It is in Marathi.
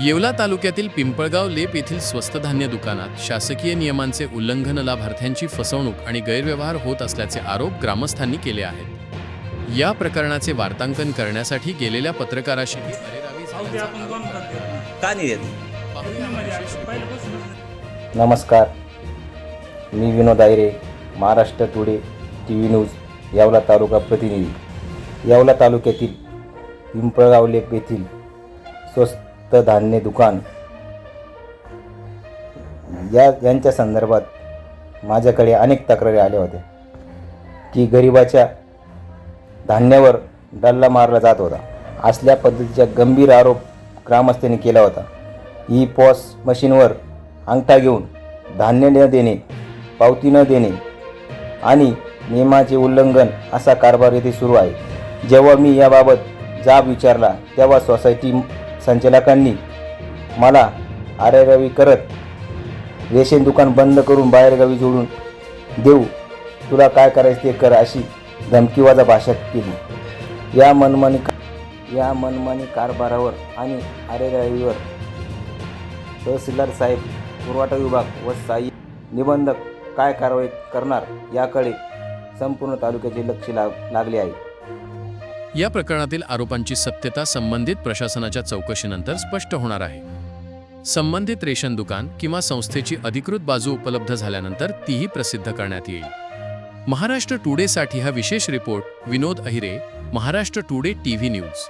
येवला तालुक्यातील पिंपळगाव लेप येथील स्वस्त धान्य दुकानात शासकीय नियमांचे उल्लंघन, लाभार्थ्यांची फसवणूक आणि गैरव्यवहार होत असल्याचे आरोप ग्रामस्थांनी केले आहेत। या प्रकरणाचे वार्तांकन करण्यासाठी गेलेल्या पत्रकाराशी अरेरावी झाल्याचा का नाही देत? नमस्कार, मी Vinod Ahire, Maharashtra today TV news, Yeola taluka प्रतिनिधी। येवला तालुक्यातील पिंपळगाव लेप येथील स्वस्त धान्य दुकान यांच्या संदर्भात माझ्याकडे अनेक तक्रारी आल्या होत्या की गरिबाच्या धान्यावर डल्ला मारला जात होता। असल्या पद्धतीचा गंभीर आरोप ग्रामस्थांनी केला होता। ई पॉस मशीनवर अंगठा घेऊन धान्य न देणे, पावती न देणे आणि नियमाचे उल्लंघन असा कारभार येथे सुरू आहे। जेव्हा मी याबाबत जाब विचारला तेव्हा सोसायटी संचालकांनी मला अरेरावी करत रेशन दुकान बंद करून बाहेरगावी जोडून देऊ, तुला काय करायचे ते कर, अशी धमकीवाजा भाषा केली। या मनमानी कारभारावर आणि अरेरावीवर तहसीलदार साहेब, पुरवठा विभाग व सहाय्यक निबंधक काय कारवाई करणार याकडे संपूर्ण तालुक्याचे लक्ष लागले आहे। या प्रकरणातील आरोपांची सत्यता संबंधित प्रशासनाच्या चौकशीनंतर स्पष्ट होणार आहे। संबंधित रेशन दुकान किंवा संस्थेची अधिकृत बाजू उपलब्ध झाल्यानंतर तीही प्रसिद्ध करण्यात येईल। महाराष्ट्र टुडेसाठी हा विशेष report Vinod Ahire, Maharashtra today TV news.